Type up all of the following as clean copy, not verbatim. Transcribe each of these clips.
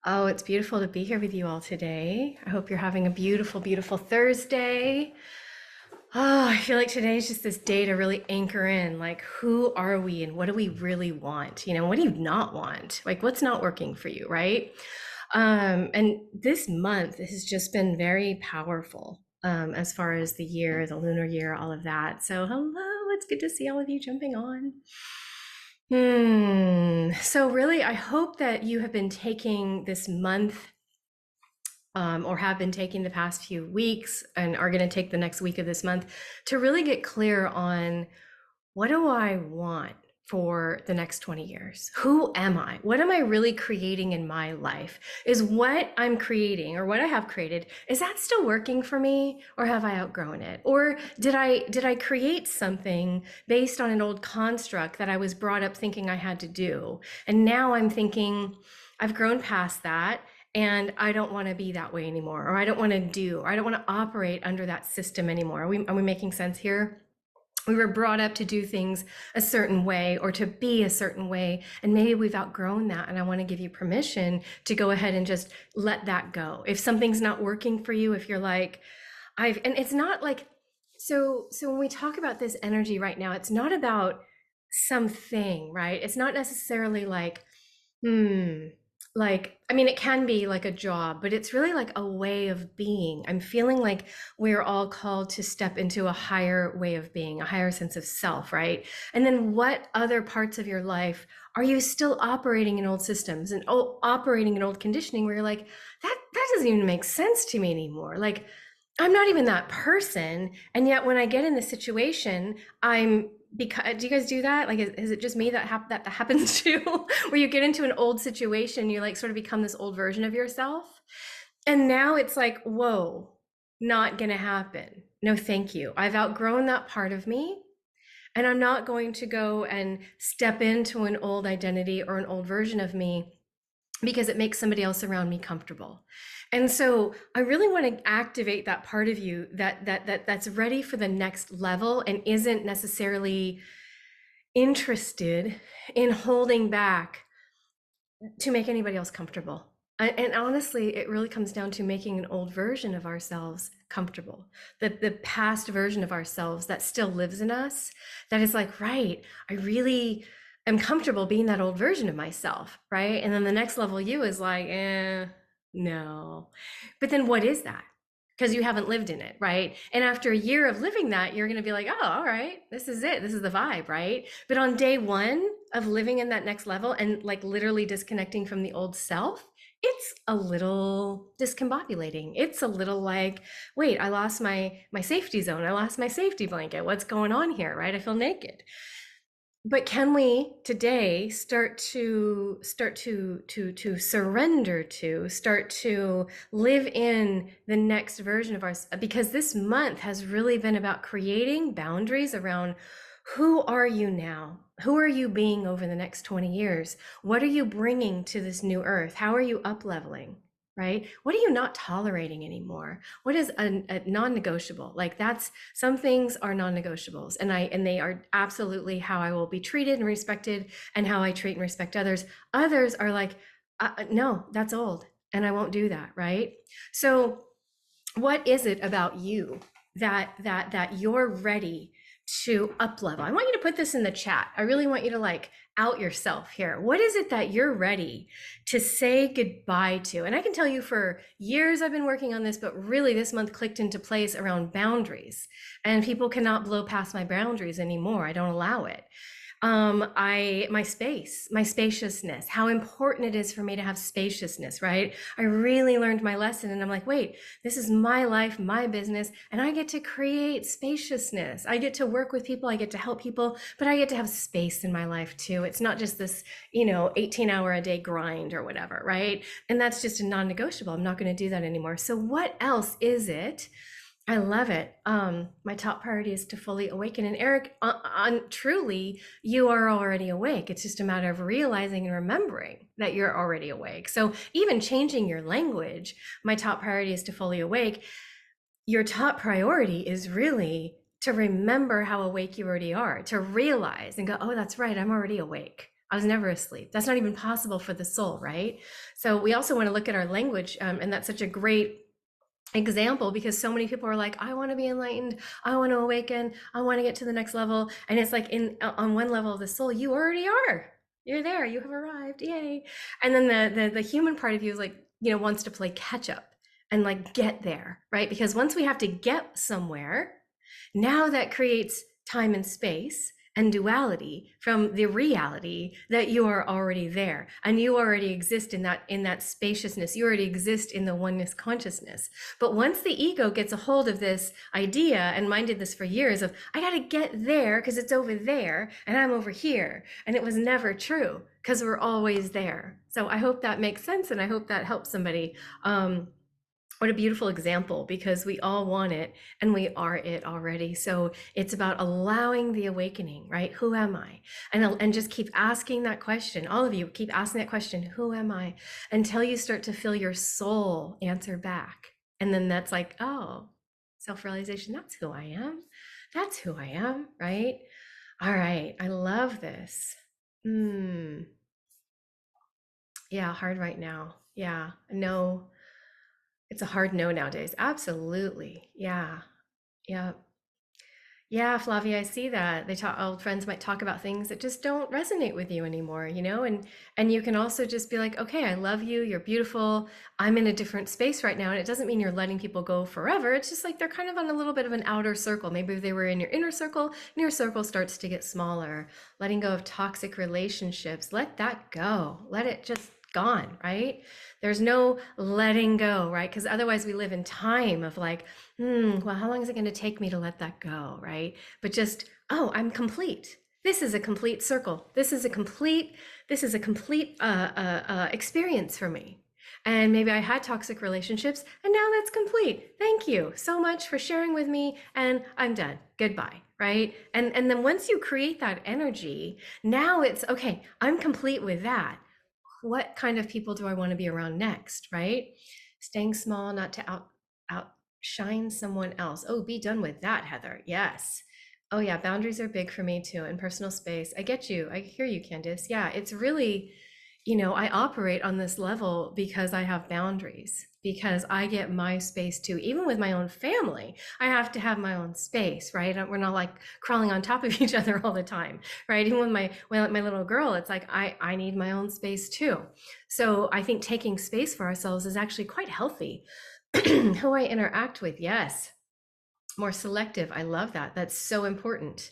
Oh, it's beautiful to be here with you all today. I hope you're having a beautiful, beautiful Thursday. Oh, I feel like today is just this day to really anchor in, like, who are we and what do we really want? What do you not want? Like, what's not working for you, right? And this month has just been very powerful, as far as the year, the lunar year, all of that. So, hello, it's good to see all of you jumping on. So really, I hope that you have been taking this month, or have been taking the past few weeks and are going to take the next week of this month to really get clear on what do I want for the next 20 years? Who am I? What am I really creating in my life? Is what I'm creating or what I have created, is that still working for me, or have I outgrown it? Or did I create something based on an old construct that I was brought up thinking I had to do? And now I'm thinking I've grown past that and I don't want to be that way anymore, or I don't want to do, or I don't want to operate under that system anymore. Are we making sense here? We were brought up to do things a certain way or to be a certain way, and maybe we've outgrown that. And I want to give you permission to go ahead and just let that go. If something's not working for you, if you're like, and it's not like, so when we talk about this energy right now, it's not about something, right? It's not necessarily like, hmm, like, I mean, it can be like a job, but it's really like a way of being. I'm feeling like we're all called to step into a higher way of being, a higher sense of self, right? And then what other parts of your life are you still operating in old systems and operating in old conditioning where you're like, that doesn't even make sense to me anymore. Like, I'm not even that person. And yet when I get in the situation, because do you guys do that? Like, is it just me that happens to, where you get into an old situation, you like sort of become this old version of yourself? And now it's like, whoa, not gonna happen. No, thank you. I've outgrown that part of me. And I'm not going to go and step into an old identity or an old version of me because it makes somebody else around me comfortable. And so I really want to activate that part of you that's ready for the next level and isn't necessarily interested in holding back to make anybody else comfortable. And honestly, it really comes down to making an old version of ourselves comfortable. The past version of ourselves that still lives in us, that is like, right, I really am comfortable being that old version of myself, right? And then the next level you is like, no. But then what is that? Because you haven't lived in it, right? And after a year of living that, you're going to be like, oh, all right, this is it. This is the vibe, right? But on day one of living in that next level and like literally disconnecting from the old self, it's a little discombobulating. It's a little like, wait, I lost my safety zone. I lost my safety blanket. What's going on here, right? I feel naked. But can we today start to surrender to, start to live in the next version of ours? Because this month has really been about creating boundaries around, who are you now? Who are you being over the next 20 years? What are you bringing to this new earth? How are you up leveling? Right? What are you not tolerating anymore? What is a non-negotiable? Like, that's, some things are non-negotiables, and they are absolutely how I will be treated and respected, and how I treat and respect others. Others are like, no, that's old, and I won't do that. Right? So, what is it about you that you're ready to up level? I want you to put this in the chat. I really want you to like out yourself here. What is it that you're ready to say goodbye to? And I can tell you, for years I've been working on this, but really this month clicked into place around boundaries, and people cannot blow past my boundaries anymore. I don't allow it. My space, my spaciousness, how important it is for me to have spaciousness, right? I really learned my lesson, and I'm like, wait, this is my life, my business, and I get to create spaciousness. I get to work with people, I get to help people, but I get to have space in my life too. It's not just this, 18-hour a day grind or whatever, right? And that's just a non-negotiable. I'm not going to do that anymore. So what else is it? I love it. My top priority is to fully awaken. And Eric, truly, you are already awake. It's just a matter of realizing and remembering that you're already awake. So even changing your language, my top priority is to fully awake. Your top priority is really to remember how awake you already are, to realize and go, oh, that's right, I'm already awake. I was never asleep. That's not even possible for the soul, right? So we also want to look at our language, and that's such a great example because so many people are like, I want to be enlightened, I want to awaken, I want to get to the next level. And it's like in on one level of the soul, you already are. You're there, you have arrived, yay. And then the human part of you is like, wants to play catch up and like get there, right? Because once we have to get somewhere, now that creates time and space and duality from the reality that you are already there and you already exist in that spaciousness. You already exist in the oneness consciousness. But once the ego gets a hold of this idea, and mine did this for years, of I got to get there because it's over there and I'm over here, and it was never true because we're always there. So I hope that makes sense, and I hope that helps somebody. What a beautiful example, because we all want it and we are it already. So it's about allowing the awakening, right? Who am I? And just keep asking that question. All of you keep asking that question, who am I? Until you start to feel your soul answer back. And then that's like, oh, self-realization, that's who I am. That's who I am, right? All right. I love this. Yeah, hard right now. Yeah. No. It's a hard no nowadays. Absolutely. Yeah. Yeah. Yeah, Flavia, I see that. Old friends might talk about things that just don't resonate with you anymore, and you can also just be like, okay, I love you, you're beautiful. I'm in a different space right now. And it doesn't mean you're letting people go forever. It's just like they're kind of on a little bit of an outer circle. Maybe they were in your inner circle, and your circle starts to get smaller. Letting go of toxic relationships. Let that go. Let it just gone, right? There's no letting go, right? Because otherwise we live in time of like, well, how long is it going to take me to let that go, right? But just, oh, I'm complete. This is a complete circle. This is a complete experience for me. And maybe I had toxic relationships, and now that's complete. Thank you so much for sharing with me, and I'm done. Goodbye, right? And then once you create that energy, now it's okay. I'm complete with that. What kind of people do I want to be around next, right? Staying small, not to outshine someone else. Oh, be done with that, Heather. Yes. Oh yeah, boundaries are big for me too, and personal space. I get you. I hear you, Candice. Yeah, it's really, I operate on this level because I have boundaries, because I get my space too. Even with my own family, I have to have my own space, right? We're not like crawling on top of each other all the time, right? Even with my little girl, it's like I need my own space too. So I think taking space for ourselves is actually quite healthy. Who I interact with, yes, more selective. I love that. That's so important.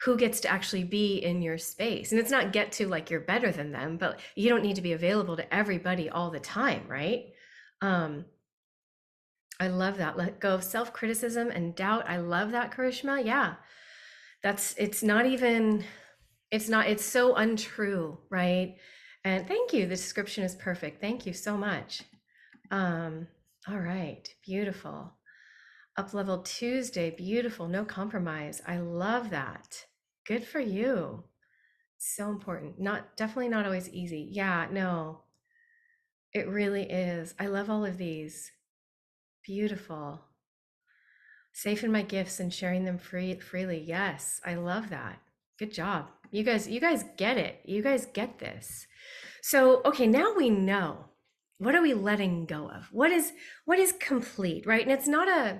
Who gets to actually be in your space. And it's not get to like you're better than them, but you don't need to be available to everybody all the time, right? I love that. Let go of self-criticism and doubt. I love that, Karishma. Yeah. It's so untrue, right? And thank you. The description is perfect. Thank you so much. All right, beautiful. Up level Tuesday, beautiful, no compromise. I love that. Good for you. So important. Definitely not always easy. Yeah, no, it really is. I love all of these. Beautiful. Safe in my gifts and sharing them freely. Yes, I love that. Good job. You guys get it. You guys get this. So, okay, now we know. What are we letting go of? What is complete, right? And it's not a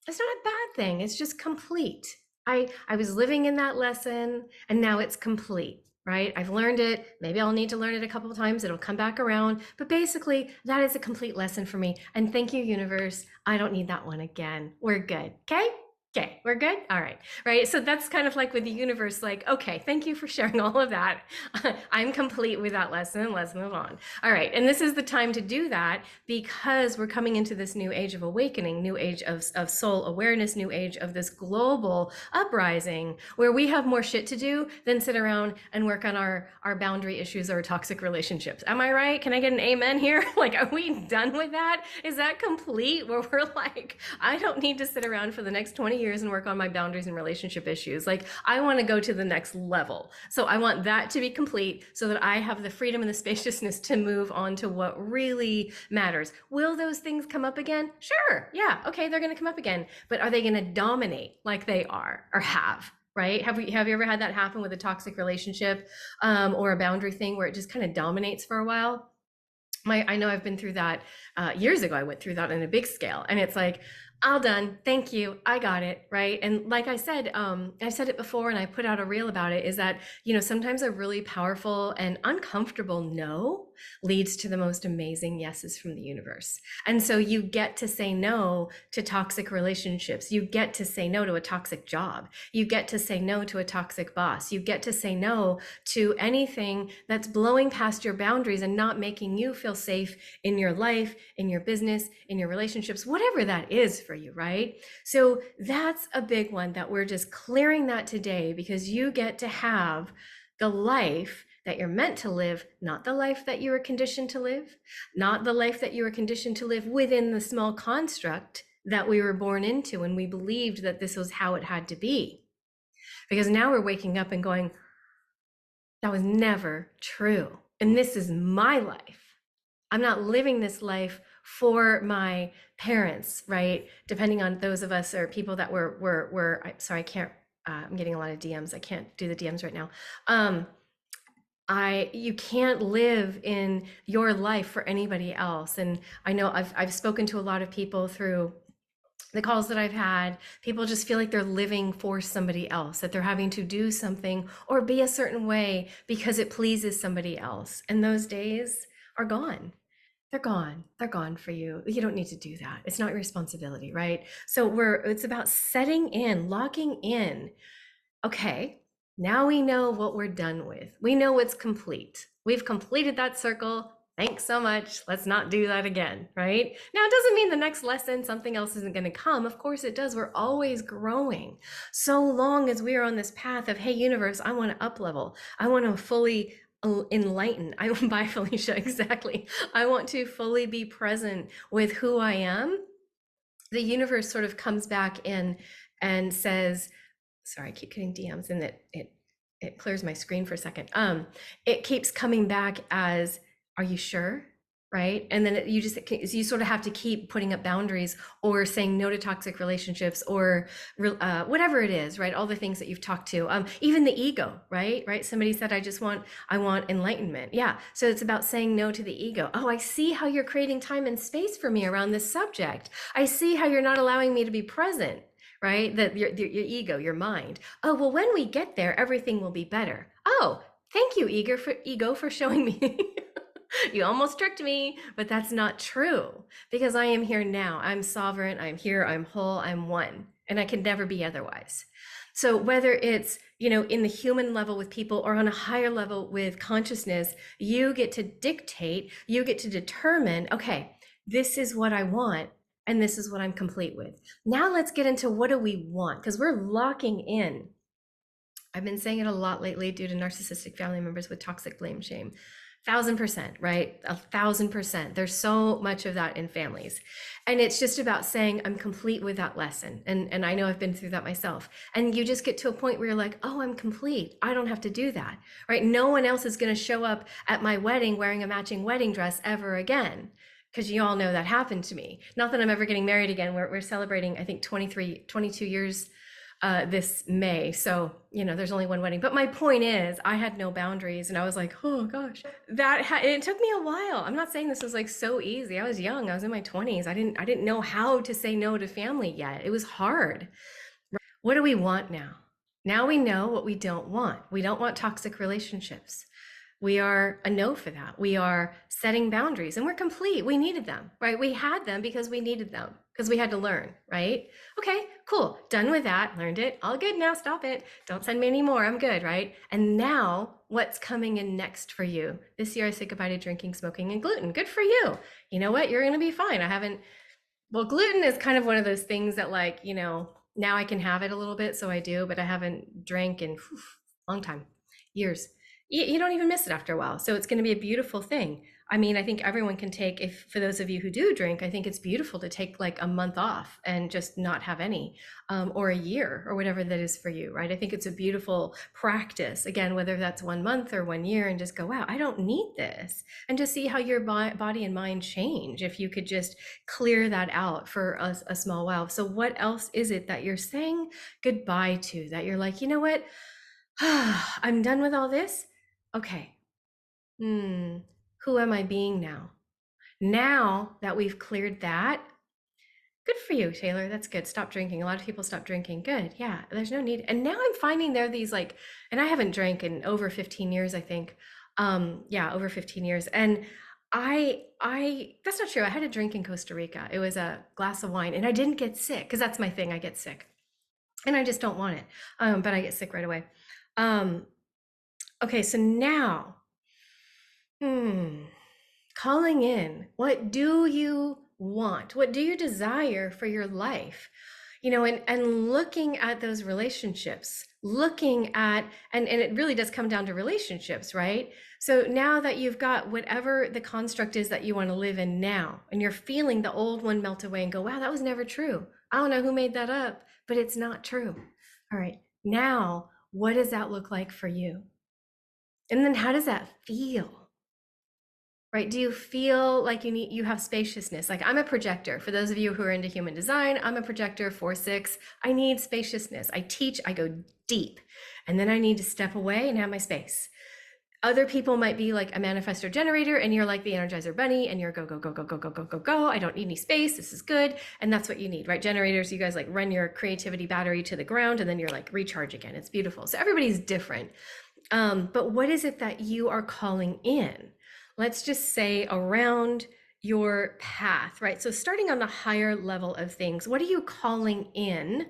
bad thing. It's just complete. I was living in that lesson and now it's complete, right? I've learned it. Maybe I'll need to learn it a couple of times. It'll come back around. But basically, that is a complete lesson for me. And thank you, universe. I don't need that one again. We're good. Okay? Okay, we're good? All right, right? So that's kind of like with the universe, like, okay, thank you for sharing all of that. I'm complete with that lesson. Let's move on. All right, and this is the time to do that because we're coming into this new age of awakening, new age of soul awareness, new age of this global uprising where we have more shit to do than sit around and work on our boundary issues or toxic relationships. Am I right? Can I get an amen here? Like, are we done with that? Is that complete? Where we're like, I don't need to sit around for the next 20 years and work on my boundaries and relationship issues. Like, I want to go to the next level. So I want that to be complete so that I have the freedom and the spaciousness to move on to what really matters. Will those things come up again? Sure. Yeah. Okay. They're going to come up again. But are they going to dominate like they are or have? right? Have you ever had that happen with a toxic relationship, or a boundary thing where it just kind of dominates for a while? I know I've been through that years ago. I went through that on a big scale, and it's like, all done. Thank you. I got it. Right. And like I said it before, and I put out a reel about it, is that, sometimes a really powerful and uncomfortable no leads to the most amazing yeses from the universe. And so you get to say no to toxic relationships. You get to say no to a toxic job. You get to say no to a toxic boss. You get to say no to anything that's blowing past your boundaries and not making you feel safe in your life, in your business, in your relationships, whatever that is for you, right? So that's a big one that we're just clearing that today, because you get to have the life that you're meant to live, not the life that you were conditioned to live, not the life that you were conditioned to live within the small construct that we were born into and we believed that this was how it had to be. Because now we're waking up and going, that was never true. And this is my life. I'm not living this life for my parents, right? Depending on those of us or people that sorry, I can't, I'm getting a lot of DMs. I can't do the DMs right now. You can't live in your life for anybody else. And I know I've spoken to a lot of people through the calls that I've had. People just feel like they're living for somebody else, that they're having to do something or be a certain way because it pleases somebody else. And those days are gone. They're gone. They're gone for you. You don't need to do that. It's not your responsibility, right? So it's about setting in, locking in. Okay, now we know what we're done with. We know it's complete. We've completed that circle. Thanks so much. Let's not do that again, right? Now, it doesn't mean the next lesson, something else isn't going to come. Of course it does. We're always growing. So long as we are on this path of, hey, universe, I want to up level. I want to fully enlighten. Bye, Felicia. Exactly. I want to fully be present with who I am. The universe sort of comes back in and says, sorry, I keep getting DMs and it clears my screen for a second. It keeps coming back as, are you sure? Right? And then you sort of have to keep putting up boundaries or saying no to toxic relationships or whatever it is, right? All the things that you've talked to, even the ego, right? Somebody said, I want enlightenment. Yeah. So it's about saying no to the ego. Oh, I see how you're creating time and space for me around this subject. I see how you're not allowing me to be present, right? That your ego, your mind. Oh, well, when we get there, everything will be better. Oh, thank you, ego, for showing me. You almost tricked me, but that's not true, because I am here now. I'm sovereign. I'm here. I'm whole. I'm one, and I can never be otherwise. So whether it's, in the human level with people or on a higher level with consciousness, you get to dictate, you get to determine, okay, this is what I want. And this is what I'm complete with. Now let's get into what do we want? Because we're locking in. I've been saying it a lot lately due to narcissistic family members with toxic blame shame. 1,000%, right? 1,000%. There's so much of that in families. And it's just about saying, I'm complete with that lesson. And I know I've been through that myself. And you just get to a point where you're like, oh, I'm complete. I don't have to do that, right? No one else is going to show up at my wedding wearing a matching wedding dress ever again. Because you all know that happened to me. Not that I'm ever getting married again. We're celebrating, I think, 22 years this May. So, there's only one wedding. But my point is, I had no boundaries and I was like, oh gosh, it took me a while. I'm not saying this was like so easy. I was young. I was in my 20s. I didn't know how to say no to family yet. It was hard. What do we want now? Now we know what we don't want. We don't want toxic relationships. We are a no for that. We are setting boundaries and we're complete. We needed them, right? We had them because we needed them, because we had to learn, right? Okay, cool. Done with that. Learned it. All good now. Stop it. Don't send me any more. I'm good, right? And now what's coming in next for you? This year I say goodbye to drinking, smoking, and gluten. Good for you. You know what? You're going to be fine. Well, gluten is kind of one of those things that now I can have it a little bit. So I do, but I haven't drank in long time, years. You don't even miss it after a while. So it's going to be a beautiful thing. I mean, I think everyone can take, if for those of you who do drink, I think it's beautiful to take like a month off and just not have any, or a year or whatever that is for you, right? I think it's a beautiful practice, again, whether that's 1 month or 1 year, and just go, wow, I don't need this. And just see how your body and mind change if you could just clear that out for a small while. So, what else is it that you're saying goodbye to, that you're like, you know what? I'm done with all this. Okay. Hmm. Who am I being now? Now that we've cleared that, good for you, Taylor. That's good. Stop drinking. A lot of people stop drinking. Good. Yeah, there's no need. And now I'm finding there are these like, and I haven't drank in over 15 years, I think. Yeah, over 15 years. And that's not true. I had a drink in Costa Rica. It was a glass of wine and I didn't get sick because that's my thing. I get sick and I just don't want it. But I get sick right away. Um, okay, so now, hmm, calling in, what do you want? What do you desire for your life? You know, and looking at those relationships, looking at, and it really does come down to relationships, right? So now that you've got whatever the construct is that you want to live in now, and you're feeling the old one melt away and go, wow, that was never true. I don't know who made that up, but it's not true. All right, now what does that look like for you? And then how does that feel? Right? Do you feel like you have spaciousness? Like I'm a projector. For those of you who are into human design, I'm a projector 4/6. I need spaciousness. I teach, I go deep. And then I need to step away and have my space. Other people might be like a manifestor generator and you're like the Energizer Bunny and you're go, go, go, go, go, go, go, go, go. I don't need any space. This is good. And that's what you need, right? Generators, you guys like run your creativity battery to the ground and then you're like recharge again. It's beautiful. So everybody's different. But what is it that you are calling in? Let's just say around your path, right? So starting on the higher level of things, what are you calling in?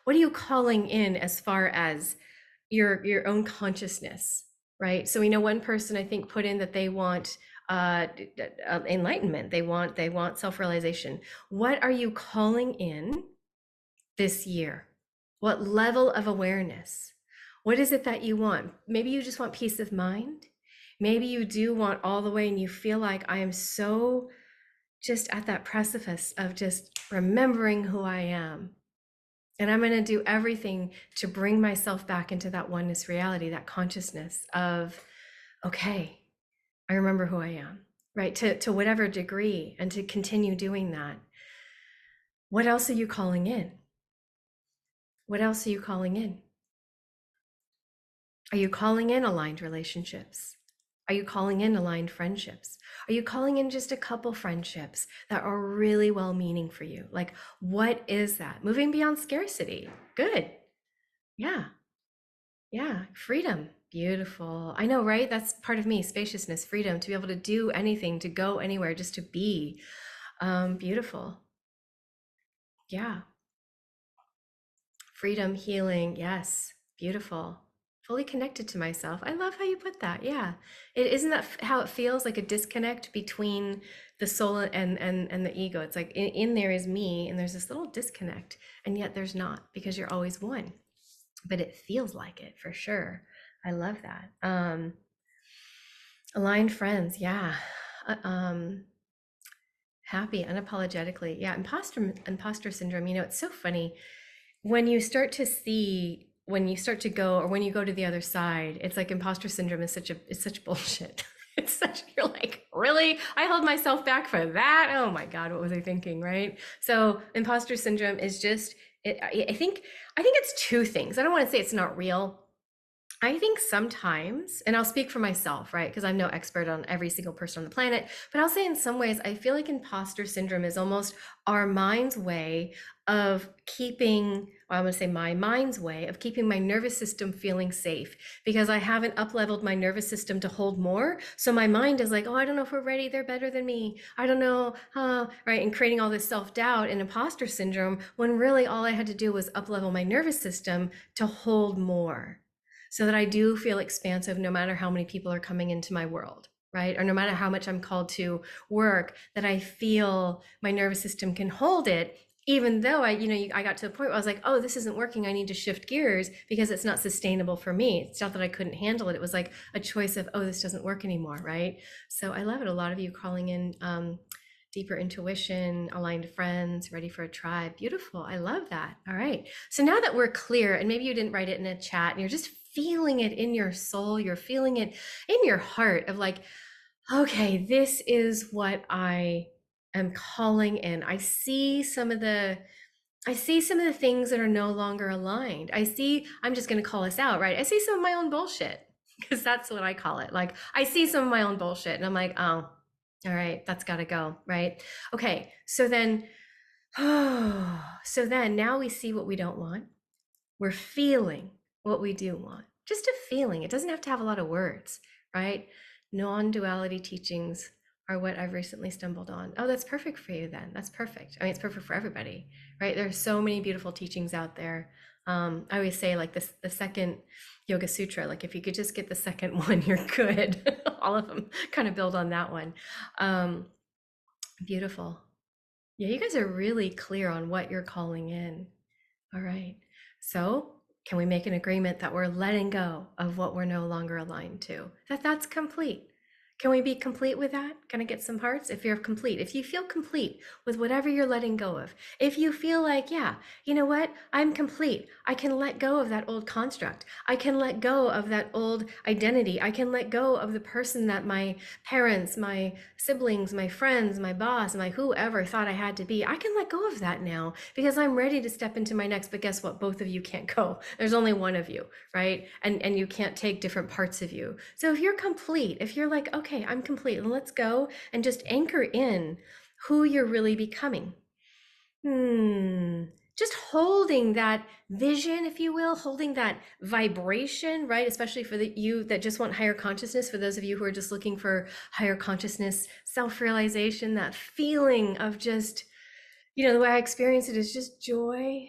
What are you calling in as far as your own consciousness, right? So we know one person I think put in that they want enlightenment. They want self-realization. What are you calling in this year? What level of awareness? What is it that you want? Maybe you just want peace of mind. Maybe you do want all the way and you feel like I am so just at that precipice of just remembering who I am. And I'm going to do everything to bring myself back into that oneness reality, that consciousness of, okay, I remember who I am, right? To whatever degree, and to continue doing that. What else are you calling in? What else are you calling in? Are you calling in aligned relationships? Are you calling in aligned friendships? Are you calling in just a couple friendships that are really well meaning for you? Like, what is that? Moving beyond scarcity. Good. Yeah. Yeah. Freedom. Beautiful. I know, right? That's part of me, spaciousness, freedom, to be able to do anything, to go anywhere, just to be. Beautiful. Yeah. Freedom, healing. Yes. Beautiful. Fully connected to myself. I love how you put that. Yeah. Isn't that how it feels, like a disconnect between the soul and the ego? It's like in there is me and there's this little disconnect, and yet there's not, because you're always one. But it feels like it for sure. I love that. Aligned friends. Yeah. Uh, Um, happy unapologetically. Yeah. Imposter syndrome. You know, it's so funny when you start to see, when you start to go, or when you go to the other side, it's like imposter syndrome is it's such bullshit. It's such, you're like, really? I held myself back for that? Oh my God, what was I thinking, right? So imposter syndrome is just, I think it's two things. I don't want to say it's not real. I think sometimes, and I'll speak for myself, right? Because I'm no expert on every single person on the planet, but I'll say in some ways, I feel like imposter syndrome is almost our mind's way of keeping, well, I'm going to say my mind's way of keeping my nervous system feeling safe, because I haven't up-leveled my nervous system to hold more. So my mind is like, oh, I don't know if we're ready. They're better than me. I don't know, right? And creating all this self-doubt and imposter syndrome, when really all I had to do was up-level my nervous system to hold more, so that I do feel expansive no matter how many people are coming into my world, right? Or no matter how much I'm called to work, that I feel my nervous system can hold it. even though I got to a point where I was like, oh, this isn't working. I need to shift gears because it's not sustainable for me. It's not that I couldn't handle it. It was like a choice of, oh, this doesn't work anymore, right? So I love it. A lot of you calling in deeper intuition, aligned friends, ready for a tribe. Beautiful. I love that. All right. So now that we're clear, and maybe you didn't write it in a chat, and you're just feeling it in your soul, you're feeling it in your heart of like, okay, this is what I am calling in. I see some of the things that are no longer aligned. I'm just going to call us out, right? I see some of my own bullshit because that's what I call it. Like I see some of my own bullshit and I'm like, oh, all right, that's got to go, right? Okay. So then, so then now we see what we don't want. We're feeling what we do want. Just a feeling. It doesn't have to have a lot of words, right? Non-duality teachings are what I've recently stumbled on. Oh, that's perfect for you then. That's perfect. I mean, it's perfect for everybody, right? There are so many beautiful teachings out there. I always say like this, the second Yoga Sutra, like if you could just get the second one, you're good. All of them kind of build on that one. Um, Beautiful. Yeah, you guys are really clear on what you're calling in. All right. So, can we make an agreement that we're letting go of what we're no longer aligned to? That's complete. Can we be complete with that? Can I get some hearts? If you're complete, if you feel complete with whatever you're letting go of, if you feel like, yeah, you know what? I'm complete. I can let go of that old construct. I can let go of that old identity. I can let go of the person that my parents, my siblings, my friends, my boss, my whoever thought I had to be. I can let go of that now because I'm ready to step into my next. But guess what? Both of you can't go. There's only one of you, right? And you can't take different parts of you. So if you're complete, if you're like, okay, I'm complete, and let's go and just anchor in who you're really becoming. Just holding that vision, if you will, holding that vibration, right? Especially for you that just want higher consciousness, for those of you who are just looking for higher consciousness, self-realization, that feeling of just, the way I experience it is just joy,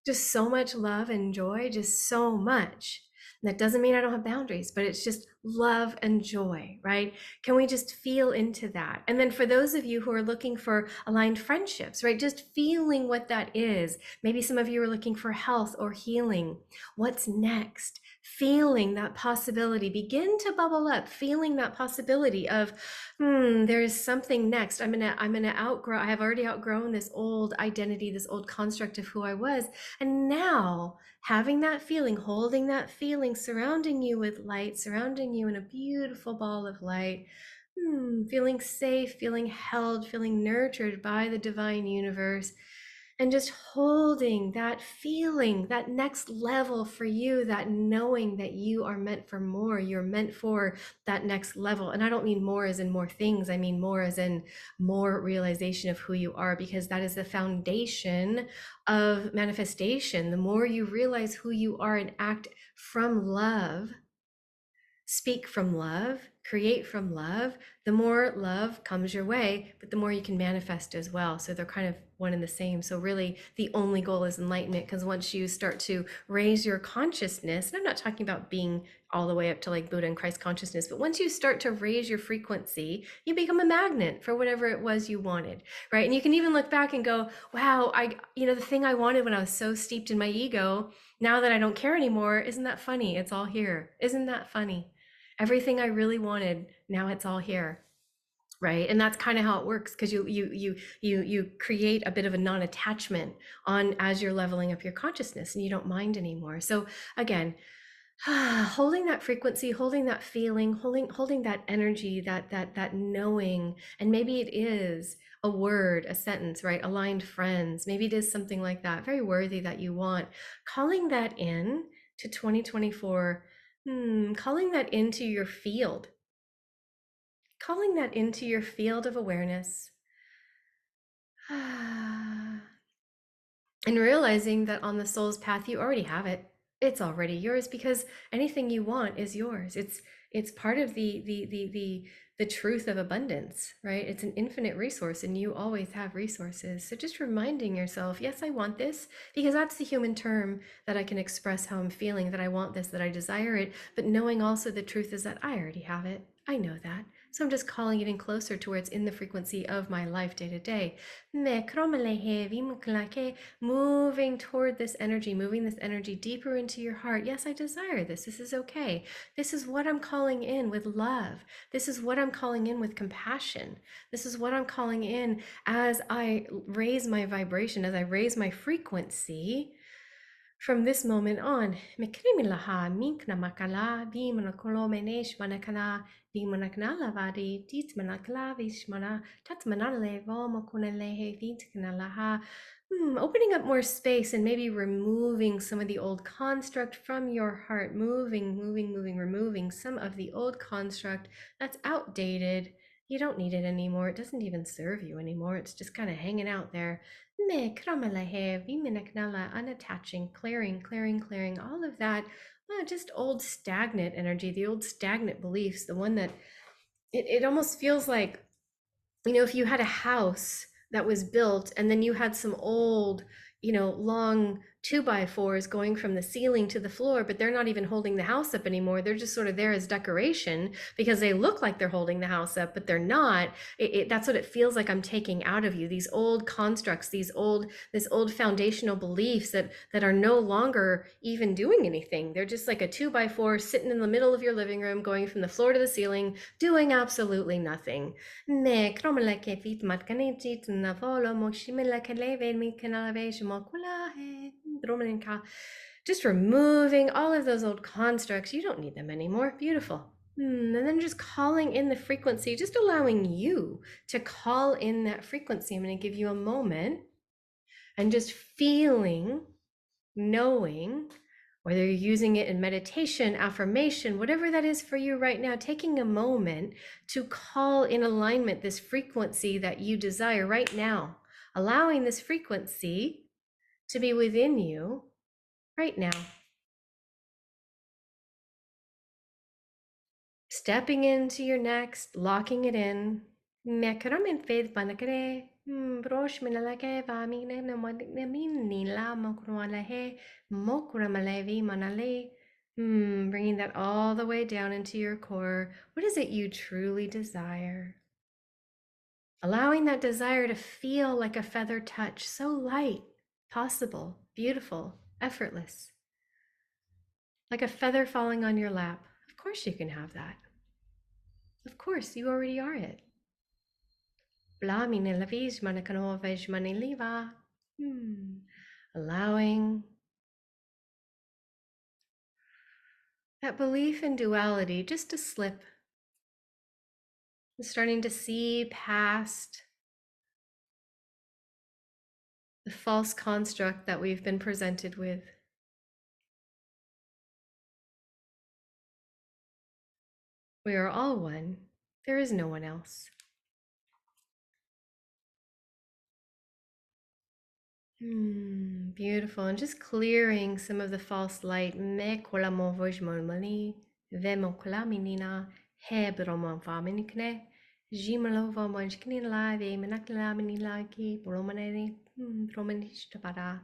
just so much love and joy, just so much. And that doesn't mean I don't have boundaries, but it's just love and joy, right? Can we just feel into that? And then for those of you who are looking for aligned friendships, right? Just feeling what that is. Maybe some of you are looking for health or healing. What's next? Feeling that possibility, begin to bubble up, feeling that possibility of, there is something next. I'm gonna outgrow, I have already outgrown this old identity, this old construct of who I was. And now having that feeling, holding that feeling, surrounding you with light, surrounding you in a beautiful ball of light, feeling safe, feeling held, feeling nurtured by the divine universe, and just holding that feeling, that next level for you, that knowing that you are meant for more, you're meant for that next level. And I don't mean more as in more things, I mean more as in more realization of who you are, because that is the foundation of manifestation. The more you realize who you are and act from love, speak from love, create from love, the more love comes your way, but the more you can manifest as well. So they're kind of one and the same. So really the only goal is enlightenment, because once you start to raise your consciousness, and I'm not talking about being all the way up to like Buddha and Christ consciousness, but once you start to raise your frequency, you become a magnet for whatever it was you wanted, right? And you can even look back and go, wow, the thing I wanted when I was so steeped in my ego, now that I don't care anymore, isn't that funny? It's all here. Isn't that funny? Everything I really wanted, now it's all here, right? And that's kind of how it works, because you create a bit of a non-attachment on as you're leveling up your consciousness, and you don't mind anymore. So again, holding that frequency, holding that feeling, holding that energy, that knowing, and maybe it is a word, a sentence, right? Aligned friends, maybe it is something like that, very worthy, that you want, calling that in to 2024. Calling that into your field, calling that into your field of awareness, and realizing that on the soul's path, you already have it. It's already yours, because anything you want is yours. It's part of the truth of abundance, right? It's an infinite resource, and you always have resources. So just reminding yourself, yes, I want this, because that's the human term that I can express how I'm feeling, that I want this, that I desire it. But knowing also the truth is that I already have it. I know that. So I'm just calling it in closer to where it's in the frequency of my life day to day. Moving toward this energy, moving this energy deeper into your heart. Yes, I desire this. This is okay. This is what I'm calling in with love. This is what I'm calling in with compassion. This is what I'm calling in as I raise my vibration, as I raise my frequency from this moment on. Mekrimila minkna makala vimana kolomenesh manakana vimanakna lavadi titmanakla vishmana tatmanale vomakunalehe vitknalaha. Opening up more space and maybe removing some of the old construct from your heart, removing some of the old construct that's outdated. You don't need it anymore. It doesn't even serve you anymore. It's just kind of hanging out there. Unattaching, clearing, all of that. Just old stagnant energy, the old stagnant beliefs, the one that it almost feels like, if you had a house that was built and then you had some old, long 2x4s going from the ceiling to the floor, but they're not even holding the house up anymore. They're just sort of there as decoration because they look like they're holding the house up, but they're not. That's what it feels like I'm taking out of you. These old constructs, this old foundational beliefs that are no longer even doing anything. They're just like a 2x4 sitting in the middle of your living room, going from the floor to the ceiling, doing absolutely nothing. Just removing all of those old constructs. You don't need them anymore. Beautiful. And then just calling in the frequency, just allowing you to call in that frequency. I'm going to give you a moment and just feeling, knowing, whether you're using it in meditation, affirmation, whatever that is for you right now, taking a moment to call in alignment this frequency that you desire right now, allowing this frequency to be within you right now. Stepping into your next, locking it in. Brosh minalake vamine nila mokrumalehe mokramalevi manale. Bringing that all the way down into your core. What is it you truly desire? Allowing that desire to feel like a feather touch, so light, possible, beautiful, effortless. Like a feather falling on your lap. Of course you can have that. Of course, you already are it. Allowing that belief in duality just to slip. Starting to see past the false construct that we've been presented with. We are all one. There is no one else. Beautiful. And just clearing some of the false light. Me kola mo vojmo mali, ve mo kola minina, he bromo vaminikne, jimalo vomonchkni la, ve menakla minila ki, bromaneri, bromanishtabara.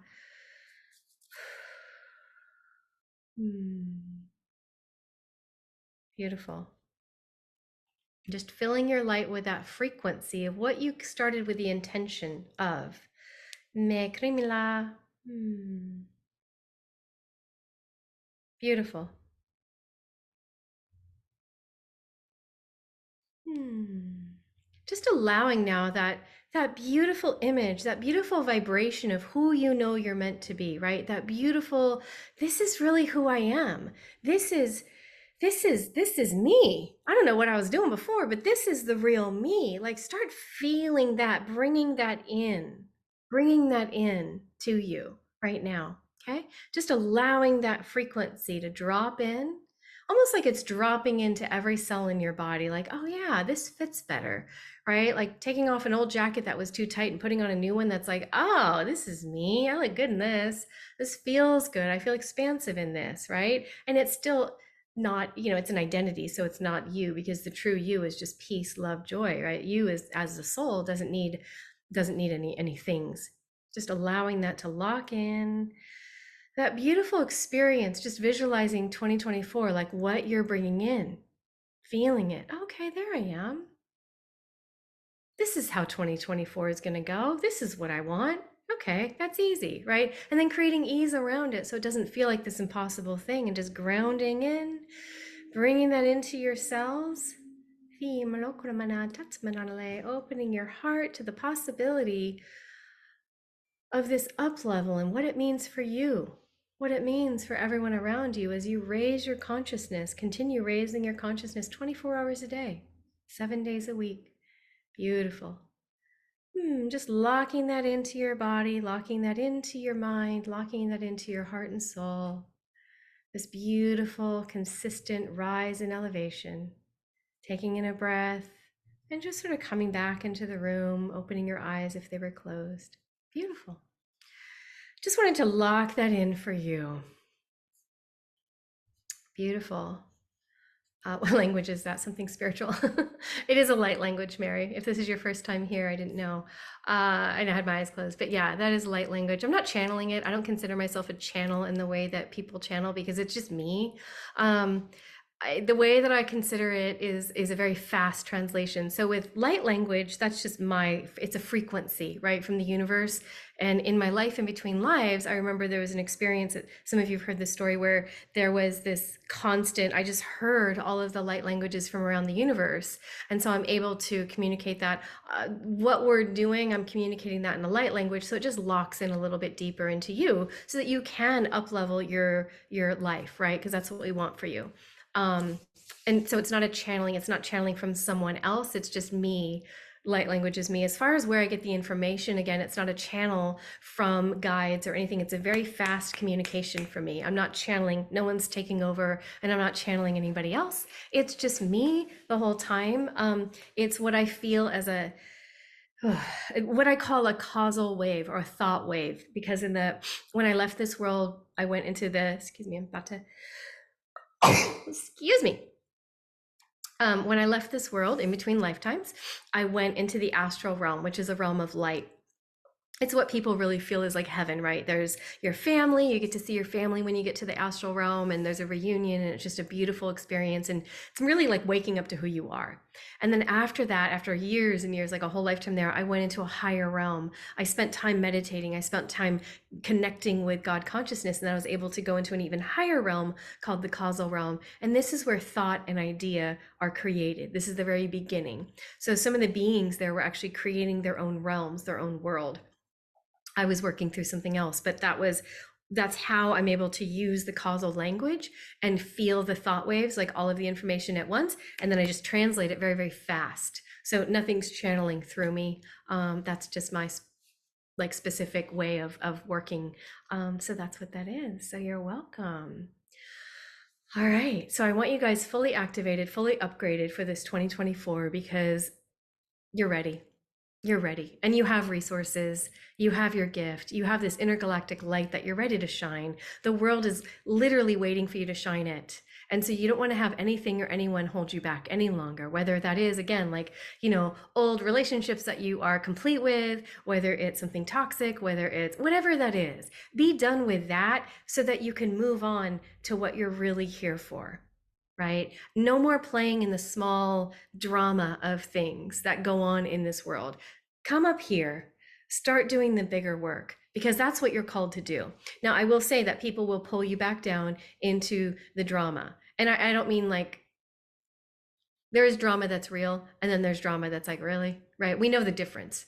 Beautiful. Just filling your light with that frequency of what you started with the intention of. Me krimila. Beautiful. Just allowing now that beautiful image, that beautiful vibration of who you know you're meant to be, right? That beautiful, this is really who I am. This is me. I don't know what I was doing before, but this is the real me. Like start feeling that, bringing that in to you right now. Okay. Just allowing that frequency to drop in, almost like it's dropping into every cell in your body. Like, oh yeah, this fits better, right? Like taking off an old jacket that was too tight and putting on a new one that's like, oh, this is me. I look good in this. This feels good. I feel expansive in this, right? And it's still not, it's an identity, so it's not you, because the true you is just peace, love, joy, right? You is, as the soul, doesn't need any things. Just allowing that to lock in, that beautiful experience, just visualizing 2024, like what you're bringing in, feeling it. Okay, there I am. This is how 2024 is going to go. This is what I want. Okay, that's easy, right? And then creating ease around it so it doesn't feel like this impossible thing, and just grounding in, bringing that into your cells. Opening your heart to the possibility of this up level and what it means for you, what it means for everyone around you as you raise your consciousness, continue raising your consciousness 24 hours a day, 7 days a week. Beautiful. Just locking that into your body, locking that into your mind, locking that into your heart and soul. This beautiful, consistent rise in elevation. Taking in a breath and just sort of coming back into the room, opening your eyes if they were closed. Beautiful. Just wanted to lock that in for you. Beautiful. What language is that? Something spiritual. It is a light language, Mary. If this is your first time here, I didn't know. I had my eyes closed, but yeah, that is light language. I'm not channeling it. I don't consider myself a channel in the way that people channel because it's just me. The way that I consider it is a very fast translation. So with light language, that's just it's a frequency, right, from the universe. And in my life in between lives, I remember there was an experience that some of you have heard this story where there was this constant, I just heard all of the light languages from around the universe. And so I'm able to communicate that. What we're doing, I'm communicating that in a light language. So it just locks in a little bit deeper into you so that you can up level your life, right? Because that's what we want for you. And so it's not a channeling, it's not channeling from someone else, it's just me. Light language is me. As far as where I get the information, again, it's not a channel from guides or anything. It's a very fast communication for me. I'm not channeling, no one's taking over, and I'm not channeling anybody else. It's just me the whole time. It's what I feel as what I call a causal wave or a thought wave, because when I left this world, I went into excuse me, I'm about to excuse me. When I left this world in between lifetimes, I went into the astral realm, which is a realm of light. It's what people really feel is like heaven, right? There's your family, you get to see your family when you get to the astral realm, and there's a reunion, and it's just a beautiful experience. And it's really like waking up to who you are. And then after that, after years and years, like a whole lifetime there, I went into a higher realm. I spent time meditating. I spent time connecting with God consciousness, and then I was able to go into an even higher realm called the causal realm. And this is where thought and idea are created. This is the very beginning. So some of the beings there were actually creating their own realms, their own world. I was working through something else, but that's how I'm able to use the causal language and feel the thought waves, like all of the information at once. And then I just translate it very, very fast. So nothing's channeling through me. That's just my like specific way of working. So that's what that is. So you're welcome. All right. So I want you guys fully activated, fully upgraded for this 2024 because you're ready. You're ready, and you have resources, you have your gift, you have this intergalactic light that you're ready to shine. The world is literally waiting for you to shine it. And so you don't want to have anything or anyone hold you back any longer, whether that is, again, like, old relationships that you are complete with, whether it's something toxic, whether it's whatever that is. Be done with that so that you can move on to what you're really here for. Right? No more playing in the small drama of things that go on in this world. Come up here, start doing the bigger work because that's what you're called to do. Now, I will say that people will pull you back down into the drama. And I don't mean like there is drama that's real and then there's drama that's like, really? Right? We know the difference.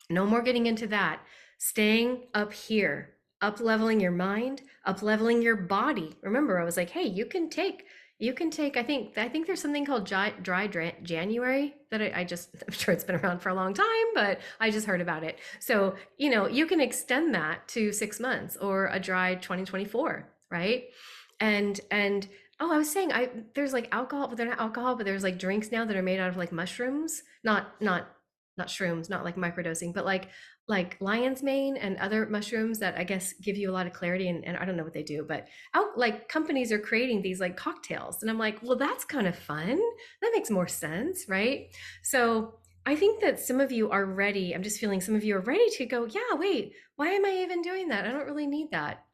No more getting into that. Staying up here, up leveling your mind, up leveling your body. Remember, I was like, hey, you can take, I think there's something called dry January that I'm sure it's been around for a long time, but I just heard about it. So, you can extend that to 6 months or a dry 2024, right? And oh, I was saying there's like alcohol, but they're not alcohol, but there's like drinks now that are made out of like mushrooms, not shrooms, not like microdosing, but like lion's mane and other mushrooms that I guess give you a lot of clarity. And I don't know what they do, but like companies are creating these like cocktails. And I'm like, well, that's kind of fun. That makes more sense, right? So I think that some of you are ready. I'm just feeling some of you are ready to go, yeah, wait, why am I even doing that? I don't really need that.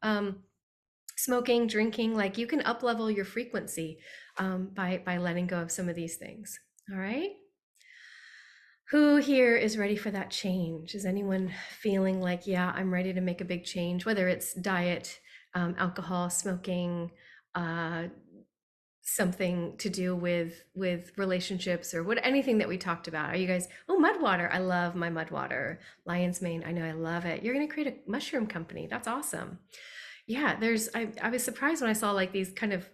Smoking, drinking, like you can up level your frequency. by letting go of some of these things. All right. Who here is ready for that change? Is anyone feeling like, yeah, I'm ready to make a big change, whether it's diet, alcohol, smoking, uh, something to do with relationships or what anything that we talked about? Are you guys, oh, mud water. I love my mud water. Lion's mane. I know I love it. You're going to create a mushroom company. That's awesome. Yeah, I was surprised when I saw like these kind of,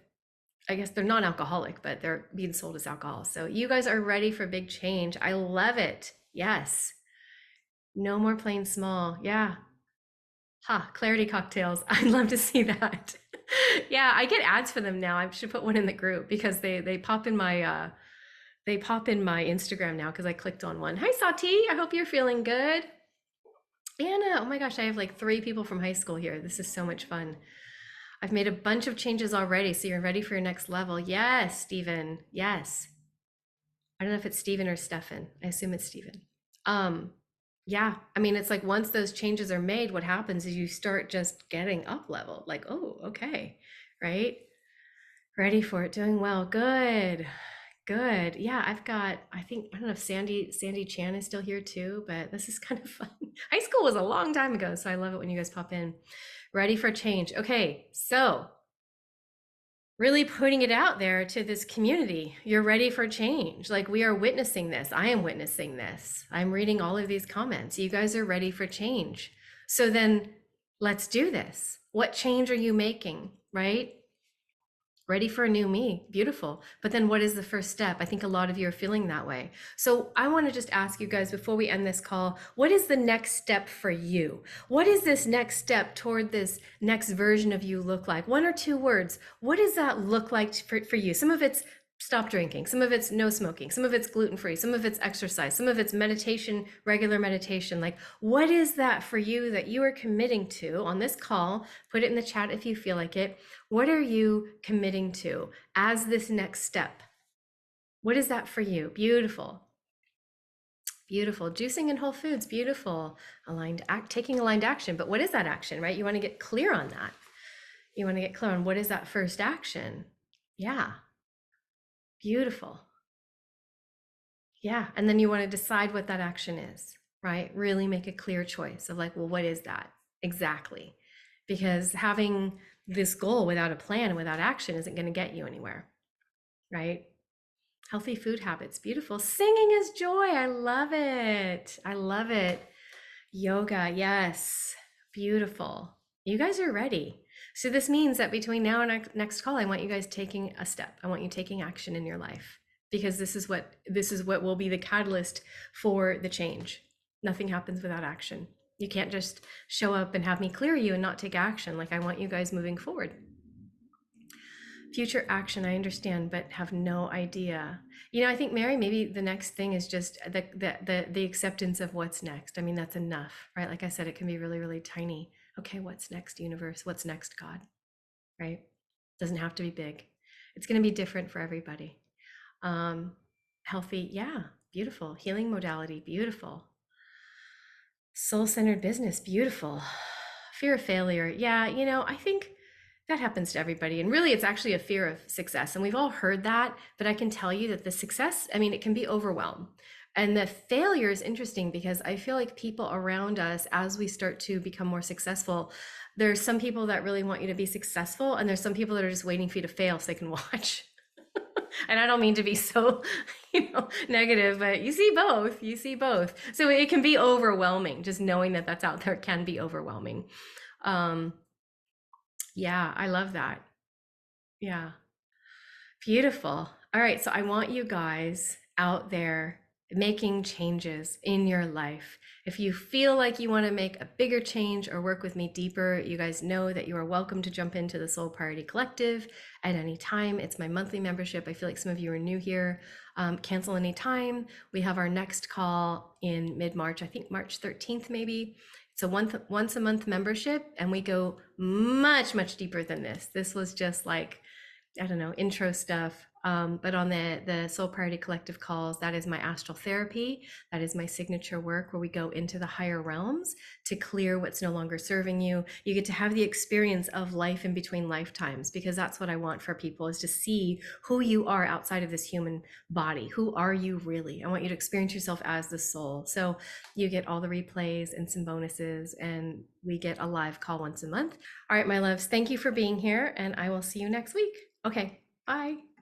I guess they're non-alcoholic, but they're being sold as alcohol. So you guys are ready for big change. I love it. Yes. No more playing small. Yeah. Ha, clarity cocktails. I'd love to see that. Yeah, I get ads for them now. I should put one in the group because they pop in my they pop in my Instagram now because I clicked on one. Hi Sati, I hope you're feeling good. Anna, oh my gosh, I have like 3 people from high school here. This is so much fun. I've made a bunch of changes already, so you're ready for your next level. Yes, Stephen. Yes. I don't know if it's Stephen or Stefan. I assume it's Stephen. Um, yeah, I mean, it's like once those changes are made, what happens is you start just getting up level. Like, oh, okay, right? Ready for it, doing well. Good. Good. Yeah, I think, I don't know if Sandy Chan is still here too, but this is kind of fun. High school was a long time ago, so I love it when you guys pop in. Ready for change. Okay, so really putting it out there to this community. You're ready for change. Like we are witnessing this. I am witnessing this. I'm reading all of these comments. You guys are ready for change. So then let's do this. What change are you making, right? Ready for a new me. Beautiful. But then what is the first step? I think a lot of you are feeling that way. So I want to just ask you guys before we end this call, what is the next step for you? What is this next step toward this next version of you look like? 1 or 2 words. What does that look like for you? Some of it's stop drinking. Some of it's no smoking. Some of it's gluten-free. Some of it's exercise. Some of it's meditation, regular meditation. Like, what is that for you that you are committing to on this call? Put it in the chat if you feel like it. What are you committing to as this next step? What is that for you? Beautiful. Beautiful. Juicing in whole foods. Beautiful. Taking aligned action. But what is that action, right? You want to get clear on that. You want to get clear on what is that first action? Yeah. Beautiful. Yeah. And then you want to decide what that action is, right? Really make a clear choice of like, well, what is that exactly? Because having this goal without a plan and without action isn't going to get you anywhere, right? Healthy food habits. Beautiful. Singing is joy. I love it. I love it. Yoga. Yes. Beautiful. You guys are ready. So this means that between now and next call, I want you guys taking a step. I want you taking action in your life because this is what will be the catalyst for the change. Nothing happens without action. You can't just show up and have me clear you and not take action. Like I want you guys moving forward. Future action, I understand, but have no idea. I think Mary, maybe the next thing is just the acceptance of what's next. I mean, that's enough, right? Like I said, it can be really, really tiny. Okay, what's next, universe? What's next, God? Right? Doesn't have to be big. It's going to be different for everybody. Healthy, yeah, beautiful. Healing modality, beautiful. Soul-centered business, beautiful. Fear of failure, yeah, I think that happens to everybody. And really, it's actually a fear of success. And we've all heard that, but I can tell you that the success, I mean, it can be overwhelmed. And the failure is interesting because I feel like people around us, as we start to become more successful, there's some people that really want you to be successful, and there's some people that are just waiting for you to fail so they can watch. And I don't mean to be so, negative, but you see both. You see both. So it can be overwhelming. Just knowing that that's out there can be overwhelming. Yeah, I love that. Yeah, beautiful. All right, so I want you guys out there making changes in your life. If you feel like you want to make a bigger change or work with me deeper, you guys know that you are welcome to jump into the Soul Priority Collective at any time. It's my monthly membership. I feel like some of you are new here. Cancel anytime. We have our next call in mid-March, I think March 13th maybe. It's a once a month membership, and we go much, much deeper than this. This was just like, I don't know, intro stuff. But on the Soul Priority Collective calls, that is my astral therapy. That is my signature work where we go into the higher realms to clear what's no longer serving you. You get to have the experience of life in between lifetimes, because that's what I want for people, is to see who you are outside of this human body. Who are you really? I want you to experience yourself as the soul. So you get all the replays and some bonuses, and we get a live call once a month. All right, my loves, thank you for being here, and I will see you next week. Okay, bye.